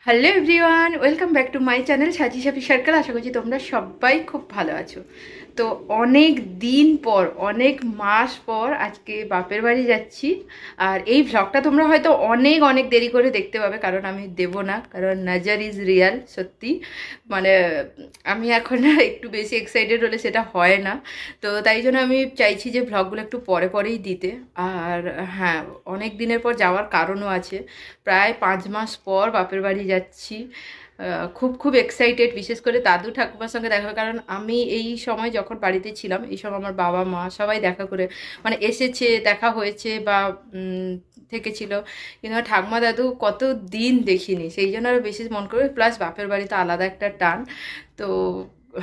Hello everyone, welcome back to my channel সাজি সাপি circle. আশা করছি তোমরা সবাই খুব ভালো আছো। তো অনেক দিন পর, অনেক মাস পর আজকে বাপের বাড়ি যাচ্ছি। আর এই ভ্লগটা তোমরা হয়তো অনেক অনেক দেরি করে দেখতে পাবে, কারণ আমি দেবো না, কারণ নাজার ইজ রিয়াল। সত্যি মানে আমি এখন একটু বেশি এক্সাইটেড হলে সেটা হয় না। তো তাই জন্য আমি চাইছি যে ভ্লগগুলো একটু পরে পরেই দিতে। আর হ্যাঁ, অনেক দিনের পর যাওয়ার কারণও আছে। প্রায় 5 মাস পর বাপের বাড়ি যাচ্ছি। খুব খুব এক্সাইটেড, বিশেষ করে দাদু ঠাকুমার সঙ্গে দেখা হবে। কারণ আমি এই সময় যখন বাড়িতে ছিলাম, এই সময় আমার বাবা মা সবাই দেখা করে মানে এসেছে, দেখা হয়েছে বা থেকেছিল। কিন্তু আমার ঠাকুমা দাদু কত দিন দেখিনি, সেই জন্য আরও বেশি মন করবে। প্লাস বাপের বাড়িতে আলাদা একটা টান। তো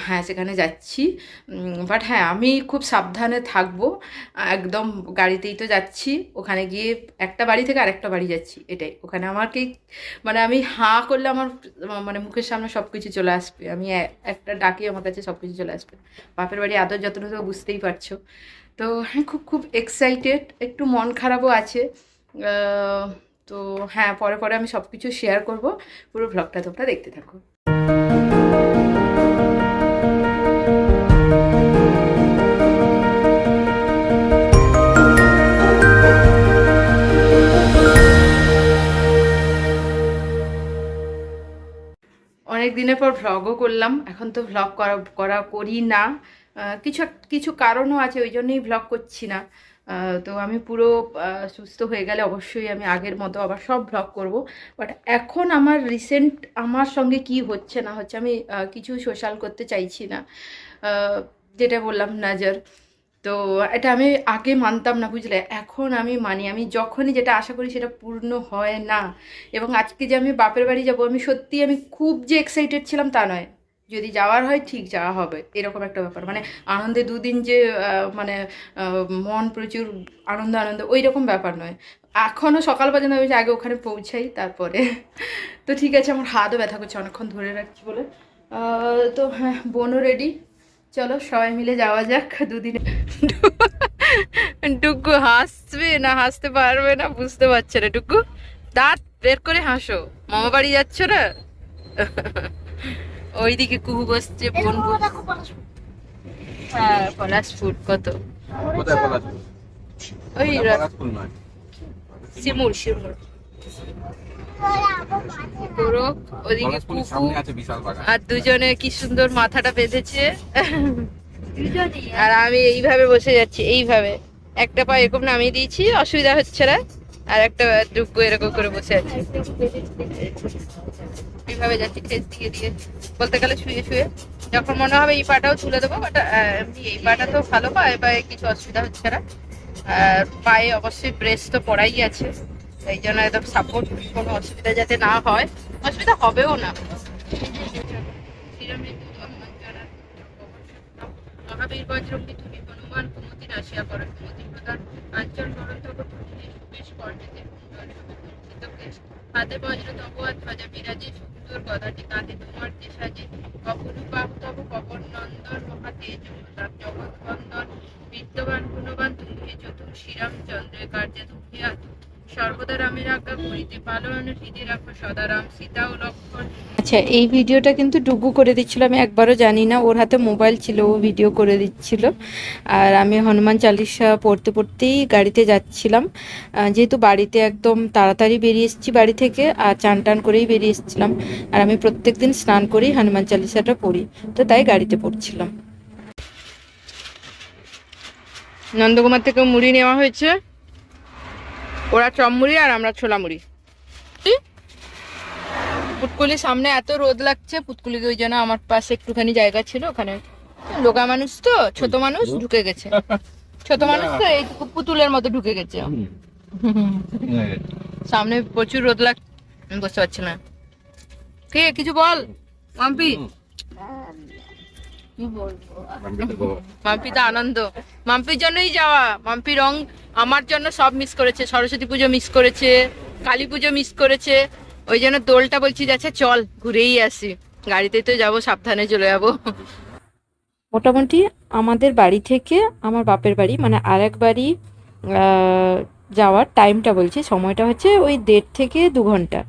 হ্যাঁ, সেখানে যাচ্ছি। বাট হ্যাঁ, আমি খুব সাবধানে থাকবো। একদম গাড়িতেই তো যাচ্ছি। ওখানে গিয়ে একটা বাড়ি থেকে আরেকটা বাড়ি যাচ্ছি, এটাই। ওখানে আমাকে মানে আমি হাঁ করলে আমার মানে মুখের সামনে সব কিছু চলে আসবে। আমি একটা ডাকি, আমার কাছে সব কিছু চলে আসবে। বাপের বাড়ি আদর যত্ন তো বুঝতেই পারছো। তো হ্যাঁ, খুব খুব এক্সাইটেড, একটু মন খারাপও আছে। তো হ্যাঁ, পরে পরে আমি সব কিছু শেয়ার করবো। পুরো ভ্লগটা তোমরা দেখতে থাকো। অনেক দিনের পর ভ্লগও করলাম। এখন তো ভ্লগ করি না। কিছু কিছু কারণও আছে, ওই জন্যই ভ্লগ করছি না। তো আমি পুরো সুস্থ হয়ে গেলে অবশ্যই আমি আগের মতো আবার সব ভ্লগ করব। বাট এখন আমার রিসেন্ট আমার সঙ্গে কি হচ্ছে না হচ্ছে, আমি কিছু সোশ্যাল করতে চাইছি না। যেটা বললাম, নজর। তো এটা আমি আগে মানতাম না, বুঝলে? এখন আমি মানি। আমি যখনই যেটা আশা করি সেটা পূর্ণ হয় না। এবং আজকে যে আমি বাপের বাড়ি যাব, আমি সত্যি আমি খুব যে এক্সাইটেড ছিলাম তা নয়। যদি যাওয়ার হয় ঠিক যাওয়া হবে, এরকম একটা ব্যাপার। মানে আনন্দে দুদিন যে মানে মন প্রচুর আনন্দ আনন্দ ওই রকম ব্যাপার নয়। এখনও সকাল পর্যন্ত আমি আগে ওখানে পৌঁছাই, তারপরে তো ঠিক আছে। আমার হাতও ব্যথা করছে অনেকক্ষণ ধরে রাখছি বলে। তো হ্যাঁ, বোনও রেডি। চলো সবাই মিলে যাওয়া যাক দুদিনে। ডুগু হাসবে না হাসতে পারবে না বুঝতে পারছে না। ডুগু দাঁত বের করে হাসো, মামা বাড়ি যাচ্ছ না? ওইদিকে কুহু বসছে, বোন। হ্যাঁ, পলাশ ফুড কত ওই শিমুল শিমুল গোরখ। ওদিকে কুকু আর দুজনে কি সুন্দর মাথাটা বেঁধেছে। আর আমি এইভাবে বসে যাচ্ছি, এইভাবে একটা পা এরকম নামিয়ে দিয়েছি, অসুবিধা হচ্ছে না। আর একটা ডুগু এরকম করে বসে আছে, এইভাবে যাচ্ছি ঠেস দিয়ে দিয়ে, বলতে গেলে শুয়ে শুয়ে। যখন মনে হবে এই পাটাও তুলে দেবো, বাট এমনি এই পাটা তো ভালো, পায়ে পায়ে কিছু অসুবিধা হচ্ছে না। আর পায়ে অবশ্যই ব্রেস তো পড়াই আছে, এই জন্য একদম সাপোর্ট, কোনো অসুবিধা যাতে না হয়। অসুবিধা হবেও না। মহাবীর বজ্রমী তুমি হনুমান কুমতির আসিয়া পড়ে কুমতি প্রধান আঞ্চল গ্রন্থ বেশ কর্ণেতে হাতে বজ্র তবুয়া ধ্বজা বিরাজে সুন্দর গদাটি কাঁধে তোমার যে সাজে অপরূপাহু তব পবন নন্দন মহাতেজ জগৎ বন্দন বিদ্যবান গুণবান তুমি চতুর শ্রীরামচন্দ্রের কার্যে তুমি সর্বদা রামের আজ্ঞা করিতে পালন হৃদয় রাখো সদা রাম সীতা ও লক্ষ্মণ। আচ্ছা, এই ভিডিওটা কিন্তু ডুগু করে দিচ্ছিল, আমি একবারও জানি না। ওর হাতে মোবাইল ছিল, ও ভিডিও করে দিচ্ছিল। আর আমি হনুমান চালিসা পড়তে পড়তেই গাড়িতে যাচ্ছিলাম। যেহেতু বাড়িতে একদম তাড়াতাড়ি বেরিয়ে এসেছি বাড়ি থেকে, আর চান টান করেই বেরিয়ে এসেছিলাম। আর আমি প্রত্যেক দিন স্নান করেই হনুমান চালিসাটা পড়ি, তো তাই গাড়িতে পড়ছিলাম। নন্দকুমার থেকে মুড়ি নেওয়া হয়েছে, ওরা চপ মুড়ি আর আমরা ছোলা মুড়ি। পুটকুলির সামনে এত রোদ লাগছে, পুটকুলিকে ওই জন্য আমার পাশে একটুখানি জায়গা ছিল, ওখানে লোকা মানুষ তো, ছোট মানুষ ঢুকে গেছে। ছোট মানুষ তো এইটুকু পুতুলের মতো ঢুকে গেছে। সামনে প্রচুর রোদ লাগ, বুঝতে পারছি না। কে কিছু বল মাম্পি। মাম্পি তো আনন্দ, মাম্পির জন্যই যাওয়া। মাম্পি রং আমার জন্য সব মিস করেছে, সরস্বতী পুজো মিস করেছে, কালী পুজো মিস করেছে। ওই জন্য দোলটা বলছি যাচ্ছে চল ঘুরেই আসি, গাড়িতেই তো যাবো, সাবধানে চলে যাবো। মোটামুটি আমাদের বাড়ি থেকে আমার বাপের বাড়ি মানে আর এক বাড়ি যাওয়ার টাইমটা বলছি, সময়টা হচ্ছে ওই 1.5 থেকে 2 ঘন্টা।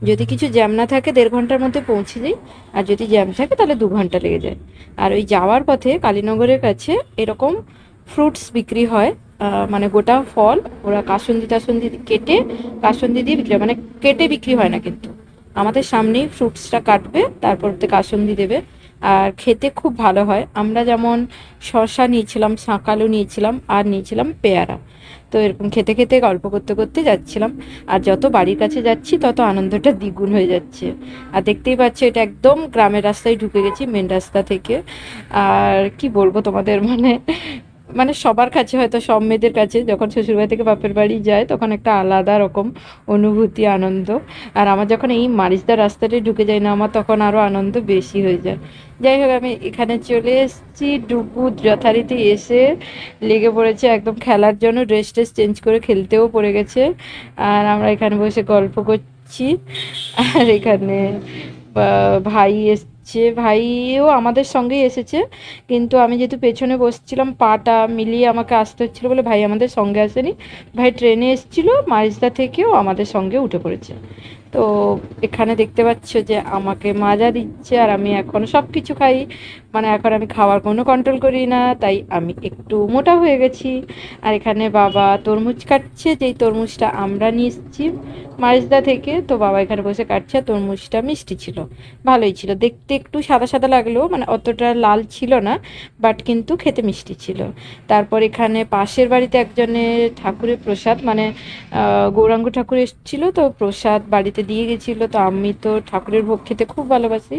যদি কিছু জ্যাম না থাকে 1.5 ঘন্টার মধ্যে পৌঁছে যাই, আর যদি জ্যাম থাকে তাহলে 2 ঘন্টা লেগে যায়। আর ওই যাওয়ার পথে কালীনগরের কাছে এরকম ফ্রুটস বিক্রি হয়, মানে গোটা ফল ওরা কাসুন্দি টাসুন্দি কেটে কাসুন্দি দিয়ে বিক্রি হয়, মানে কেটে বিক্রি হয় না কিন্তু, আমাদের সামনেই ফ্রুটসটা কাটবে, তারপর ওতে কাসুন্দি দেবে। আর খেতে খুব ভালো হয়। আমরা যেমন শসা নিয়েছিলাম, শাঁকালু নিয়েছিলাম, আর নিয়েছিলাম পেয়ারা। তো এরকম খেতে খেতে গল্প করতে করতে যাচ্ছিলাম। আর যত বাড়ির কাছে যাচ্ছি তত আনন্দটা দ্বিগুণ হয়ে যাচ্ছে। আর দেখতেই পাচ্ছ এটা একদম গ্রামের রাস্তায় ঢুকে গেছি, মেন রাস্তা থেকে। আর কি বলবো তোমাদের, মানে মানে সবার কাছে, হয়তো সব মেয়েদের কাছে যখন শ্বশুরবাড়ি থেকে বাপের বাড়ি যায় তখন একটা আলাদা রকম অনুভূতি, আনন্দ। আর আমার যখন এই মারিচদার রাস্তাটায় ঢুকে যায় না, আমার তখন আরও আনন্দ বেশি হয়ে যায়। যাই হোক, আমি এখানে চলে এসেছি, ডুবু যথারীতি এসে লেগে পড়েছে একদম খেলার জন্য, ড্রেস ট্রেস চেঞ্জ করে খেলতেও পড়ে গেছে। আর আমরা এখানে বসে গল্প করছি। আর এখানে ভাই এসছে, ভাইও আমাদের সঙ্গেই এসেছে, কিন্তু আমি যেহেতু পেছনে বসছিলাম পাটা মিলিয়ে আমাকে আসতে হচ্ছিলো বলে ভাই আমাদের সঙ্গে আসেনি। ভাই ট্রেনে এসেছিলো মারিচদা থেকেও আমাদের সঙ্গে উঠে পড়েছে। তো এখানে দেখতে পাচ্ছ যে আমাকে মাজা দিচ্ছে, আর আমি এখন সব কিছু খাই, মানে এখন আমি খাওয়ার কোনো কন্ট্রোল করি না, তাই আমি একটু মোটা হয়ে গেছি। আর এখানে বাবা তরমুজ কাটছে, যেই তরমুজটা আমরা নিয়ে এসেছি মারিচদা থেকে। তো বাবা এখানে বসে কাটছে, তরমুজটা মিষ্টি ছিল, ভালোই ছিল দেখতে, একটু সাদা সাদা লাগলেও মানে অতটা লাল ছিল না, বাট কিন্তু খেতে মিষ্টি ছিল। তারপর এখানে পাশের বাড়িতে একজনের ঠাকুরের প্রসাদ, মানে গৌরাঙ্গ ঠাকুর এসেছিলো, তো প্রসাদ বাড়িতে দিয়ে গেছিলো। তো আমি তো ঠাকুরের ভোগ খেতে খুব ভালোবাসি,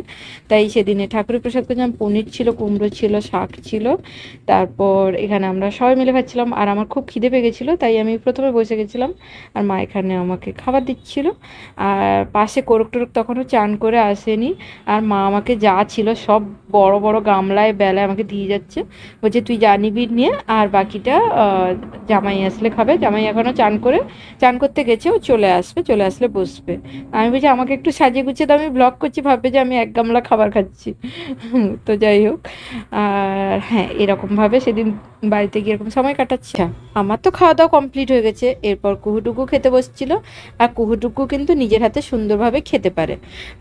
তাই সেদিনে ঠাকুরের প্রসাদ করছিলাম, পনির ছিল, কুমড়ো ছিল, শাক ছিল। তারপর এখানে আমরা সবাই মিলে খাচ্ছিলাম, আর আমার খুব খিদে পেয়ে গেছিলো, তাই আমি প্রথমে বসে গেছিলাম, আর মা এখানে আমাকে খাবার দিচ্ছিল। আর পাশে কোরক টোরক তখনও চান করে আসেনি, আর মা আমাকে যা ছিল সব বড় বড় গামলায় বেলায় আমাকে দিয়ে যাচ্ছে, বলছে তুই যা নিবি নিয়ে, আর বাকিটা জামাই আসলে খাবে। জামাই এখনও চান করতে গেছে, ও চলে আসবে, চলে আসলে বসবে। আমি বলছি আমাকে একটু সাজিয়ে গুছিয়ে, তো আমি ব্লগ করছি, ভাববে যে আমি 1 গামলা খাবার খাচ্ছি। তো যাই হোক, আর হ্যাঁ, এরকমভাবে সেদিন বাড়িতে গিয়ে এরকম সময় কাটাচ্ছি। আমার তো খাওয়া দাওয়া কমপ্লিট হয়ে গেছে, এরপর কুহুটুকু খেতে বসছিল। আর কুহুটুকু কিন্তু নিজের হাতে সুন্দরভাবে খেতে পারে।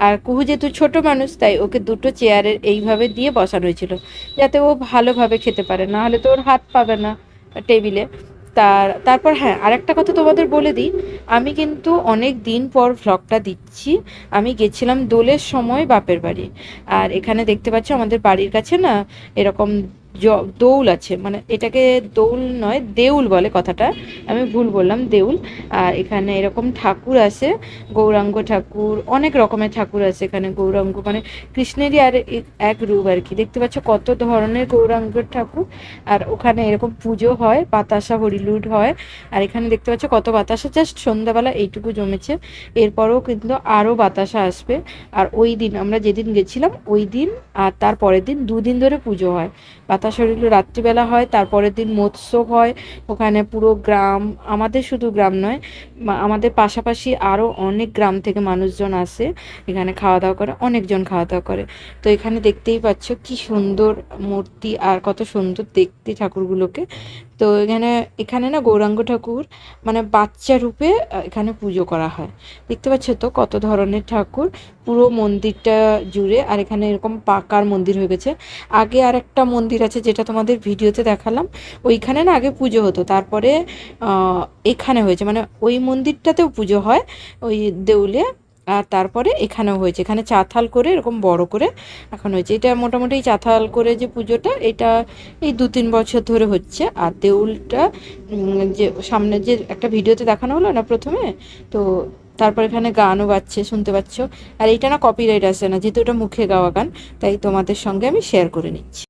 আর কুহু যেহেতু ছোট মানুষ, তাই ওকে 2টো চেয়ারের এইভাবে দিয়ে বসানো হয়েছিল, যাতে ও ভালোভাবে খেতে পারে, না হলে তো ওর হাত পাবে না টেবিলে। তারপর হ্যাঁ, আরেকটা কথা তোমাদের বলে দিই, আমি কিন্তু অনেক দিন পর ভ্লগটা দিচ্ছি। আমি গেছিলাম দোলের সময় বাপের বাড়ি। আর এখানে দেখতে পাচ্ছ আমাদের বাড়ির কাছে না এরকম দৌল আছে, মানে এটাকে দৌল নয় দেউল বলে, কথাটা আমি ভুল বললাম, দেউল। আর এখানে এরকম ঠাকুর আছে, গৌরাঙ্গ ঠাকুর, অনেক রকমের ঠাকুর আছে এখানে। গৌরাঙ্গ মানে কৃষ্ণেরই আর এক রূপ আর কি। দেখতে পাচ্ছ কত ধরনের গৌরাঙ্গ ঠাকুর। আর ওখানে এরকম পুজো হয়, বাতাসা হরিলুট হয়। আর এখানে দেখতে পাচ্ছ কত বাতাসা, জাস্ট সন্ধ্যাবেলা এইটুকু জমেছে, এরপরেও কিন্তু আরও বাতাসা আসবে। আর ওই দিন আমরা যেদিন গেছিলাম ওই দিন আর তার পরের দিন 2 দিন ধরে পুজো হয়। বাতাসা হরিলুট রাত্রিবেলা হয়, তারপরের দিন মৎস্য হয়। ওখানে পুরো গ্রাম, আমাদের শুধু গ্রাম নয়, আমাদের পাশাপাশি আরও অনেক গ্রাম থেকে মানুষজন আসে এখানে, খাওয়া দাওয়া করে, অনেকজন খাওয়া দাওয়া করে। তো এখানে দেখতেই পাচ্ছ কি সুন্দর মূর্তি, আর কত সুন্দর দেখতে ঠাকুরগুলোকে। তো এখানে না গৌরাঙ্গ ঠাকুর মানে বাচ্চা রূপে এখানে পুজো করা হয়। দেখতে পাচ্ছ তো কত ধরনের ঠাকুর পুরো মন্দিরটা জুড়ে। আর এখানে এরকম পাকার মন্দির হয়ে গেছে। আগে আর একটা মন্দির আছে যেটা তোমাদের ভিডিওতে দেখালাম, ওইখানে না আগে পুজো হতো, তারপরে এখানে হয়েছে, মানে ওই মন্দিরটাতেও পুজো হয় ওই দেউলে, আর তারপরে এখানেও হয়েছে। এখানে চাথাল করে এরকম বড় করে এখন হয়েছে। এটা মোটামুটি এই চাথাল করে যে পুজোটা, এটা এই 2-3 বছর ধরে হচ্ছে। আর দেউলটা যে সামনে যে একটা ভিডিওতে দেখানো হলো না প্রথমে, তো তারপর এখানে গানও বাজছে, শুনতে পাচ্ছ। আর এইটা না কপিরাইট আসে না, যেহেতু ওটা মুখে গাওয়া গান, তাই তোমাদের সঙ্গে আমি শেয়ার করে নিচ্ছি।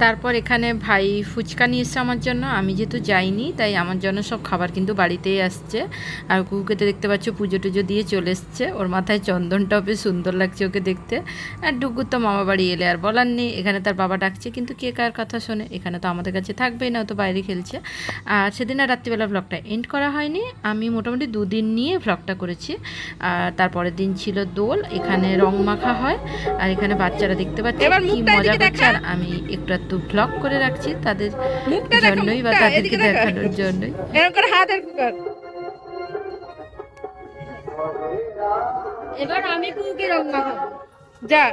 তারপর এখানে ভাই ফুচকা নিয়ে এসছে আমার জন্য। আমি যেহেতু যাইনি তাই আমার জন্য সব খাবার কিন্তু বাড়িতেই আসছে। আর কুকুকে তো দেখতে পাচ্ছ পুজো টুজো দিয়ে চলে এসছে, ওর মাথায় চন্দনটাও বেশ সুন্দর লাগছে ওকে দেখতে। আর ডুগুর তো মামা বাড়ি এলে আর বলার নেই, এখানে তার বাবা ডাকছে কিন্তু কে কার কথা শোনে, এখানে তো আমাদের কাছে থাকবেই না, ও তো বাইরে খেলছে। আর সেদিন আর রাত্রিবেলা ভ্লগটা এন্ড করা হয়নি, আমি মোটামুটি 2 দিন নিয়ে ভ্লগটা করেছি। আর তারপরের দিন ছিল দোল, এখানে রং মাখা হয় আর এখানে বাচ্চারা দেখতে পাচ্ছে কি মজা করছে। আর আমি একটু একটু ভ্লগ করে রাখছি তাদের জন্যই বা তাদেরকে দেখানোর জন্যই। এবার আমি কুকুকে রং মাখাবো। যা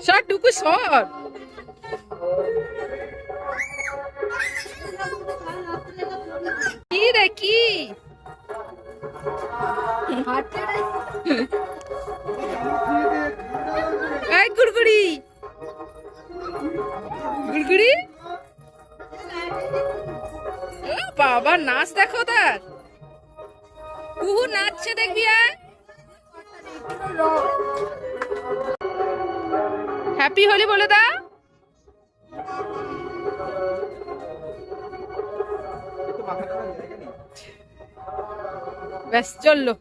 সর টুকু সর। কি রে কি গুড়গুড়ি গুড়গুড়ি বাবা নাচ দেখো তার, কুহু নাচছে দেখবি। হ্যাপি হোলি বলে দা। ব্যাস চললো।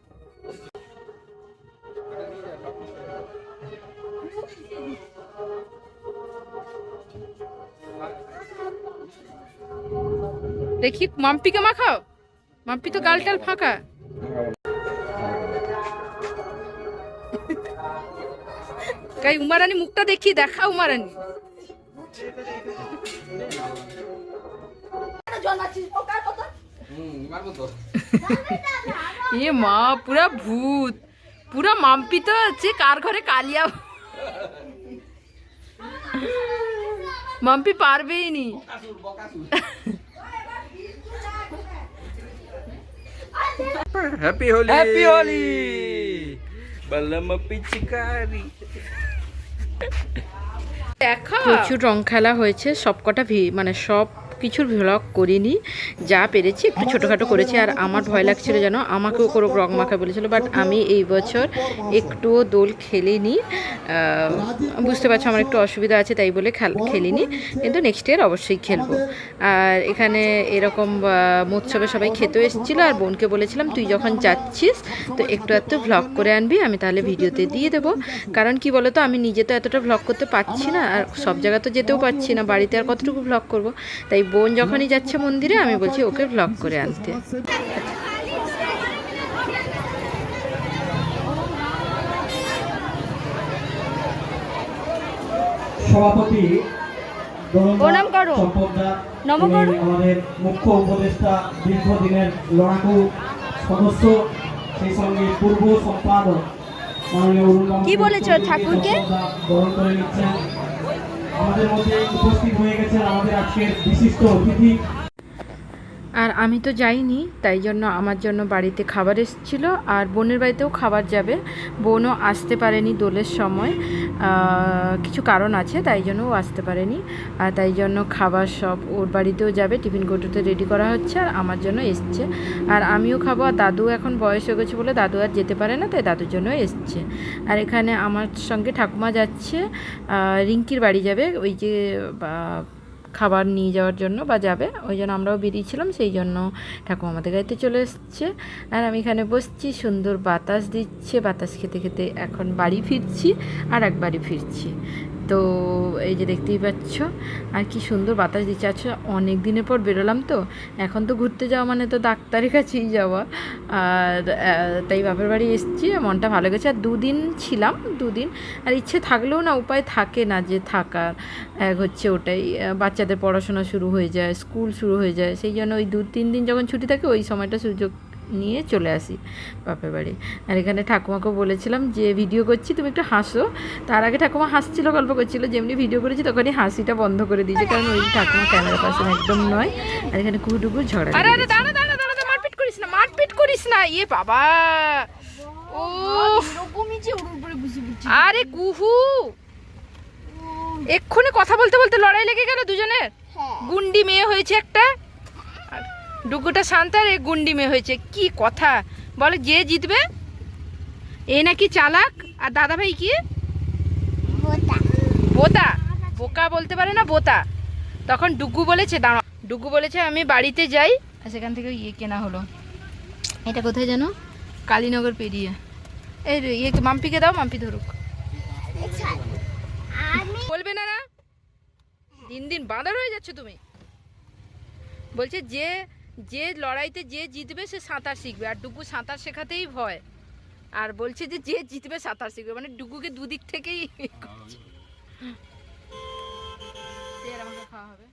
দেখি মাম্পিকে মাখাও, মাম্পি তো গালটাল ফাঁকা। গাই উমারানি মুখটা দেখি, দেখা উমারানি। এ মা পুরা ভূত, পুরা মাম্পি তো আছে কার ঘরে কালিয়া। মাম্পি পারবেই নি। হ্যাপি হোলি, হ্যাপি হোলি, বালাম পিচকারি। প্রচুর রং খেলা হয়েছে, সবকটা মানে সব কিছুর ভ্লগ করিনি, যা পেরেছি একটু ছোটোখাটো করেছি। আর আমার ভয় লাগছিল যেন আমাকেও কোনো রং মাখা বলেছিল, বাট আমি এই বছর একটুও দোল খেলিনি। বুঝতে পারছো আমার একটু অসুবিধা আছে তাই বলে খেলিনি, কিন্তু নেক্সট ইয়ার অবশ্যই খেলবো। আর এখানে এরকম মৎসবে সবাই খেতেও এসেছিলো, আর বোনকে বলেছিলাম তুই যখন যাচ্ছিস তো একটু ভ্লগ করে আনবি, আমি তাহলে ভিডিওতে দিয়ে দেবো। কারণ কি বলতো আমি নিজে তো এতটা ভ্লগ করতে পারছি না, আর সব জায়গা তো যেতেও পারছি না, বাড়িতে আর কতটুকু ভ্লগ করব। তাই বোন যখনই যাচ্ছে মন্দিরে আমি বলছি ওকে ভ্লগ করে আনতে। সভাপতি প্রণাম করো, নম করো। আমাদের মুখ্য উপদেষ্টা, দীর্ঘদিনের লড়াকু সদস্য, সেই সঙ্গে পূর্ব সম্পাদক মাননীয় কি বলেছো ঠাকুরকে বরণ করে নিচ্ছেন। আমাদের মধ্যে উপস্থিত হয়ে গেছেন আমাদের আজকের বিশিষ্ট অতিথি। আর আমি তো যাইনি, তাই জন্য আমার জন্য বাড়িতে খাবার এসেছিলো, আর বোনের বাড়িতেও খাবার যাবে। বোনও আসতে পারেনি দোলের সময়, কিছু কারণ আছে তাই জন্য ও আসতে পারেনি। আর তাই জন্য খাবার সব ওর বাড়িতেও যাবে, টিফিন কৌটোতে রেডি করা হচ্ছে, আর আমার জন্য এসছে। আর আমিও খাবো, আর দাদু এখন বয়স হয়ে গেছে বলে দাদু আর যেতে পারে না, তাই দাদুর জন্য এসছে। আর এখানে আমার সঙ্গে ঠাকুমা যাচ্ছে, রিঙ্কির বাড়ি যাবে, ওই যে খাবার নিয়ে যাওয়ার জন্য বা যাবে, ওই জন্য আমরাও বেরিয়েছিলাম, সেই জন্য ঠাকুমা আমাদের গাড়িতে চলে এসছে। আর আমি এখানে বসছি, সুন্দর বাতাস দিচ্ছে, বাতাস খেতে খেতে এখন বাড়ি ফিরছি, আর এক বাড়ি ফিরছি। তো এই যে দেখতেই পাচ্ছ, আর কি সুন্দর বাতাস দিচ্ছে। আচ্ছা অনেক দিনের পর বেরোলাম তো, এখন তো ঘুরতে যাওয়া মানে তো ডাক্তারের কাছেই যাওয়া। আর তাই বাপের বাড়ি এসেছি, মনটা ভালো গেছে। আর 2 দিন ছিলাম, 2 দিন, আর ইচ্ছে থাকলেও না উপায় থাকে না যে থাকার। এক হচ্ছে ওটাই, বাচ্চাদের পড়াশোনা শুরু হয়ে যায়, স্কুল শুরু হয়ে যায়, সেই জন্য ওই 2-3 দিন যখন ছুটি থাকে ওই সময়টা সুযোগ নিয়ে চলে আসি বাপের বাড়ি। আর এখানে ঠাকুমাকে বলেছিলাম যে ভিডিও করছি তুমি একটু হাসো, তার আগে ঠাকুমা হাসছিল, গল্প করছিল, যেমনি ভিডিও করেছি তখনই হাসিটা বন্ধ করে দিয়েছে, কারণ ওই ঠাকুমা ক্যামেরা পার্সন একদম নয়। আর এখানে কুকুটুকু ঝগড়া, মারপিট করিস না, মারপিট করিস না। ইয়ে বাবা, ও আরে কুহু, এক্ষুনি কথা বলতে বলতে লড়াই লেগে গেল দুজনের। গুন্ডি মেয়ে হয়েছে একটা, ডুগুটা শান্ত, আর এ গুন্ডি মেয়ে হয়েছে। কি কথা বলে, যে জিতবে এ নাকি চালাক, আর দাদা ভাই কি বোতা, বোকা বলতে পারে না, বোতা। তখন ডুগু বলেছে, দাঁড়া, ডুগু বলেছে আমি বাড়িতে যাই, আর সেখান থেকে ইয়ে কেনা হলো। এটা কোথায় জানো? কালীনগর পেরিয়ে। এই ইয়ে মাম্পিকে দাও, মাম্পি ধরুক। বলবে না না, দিন দিন বাঁদর হয়ে যাচ্ছে তুমি। বলছে যে যে লড়াইতে যে জিতবে সে সাঁতার শিখবে, আর ডুগু সাঁতার শেখাতেই ভয়। আর বলছে যে যে জিতবে সাঁতার শিখবে, মানে ডুগুকে দুদিক থেকেই আমাকে খাওয়া হবে।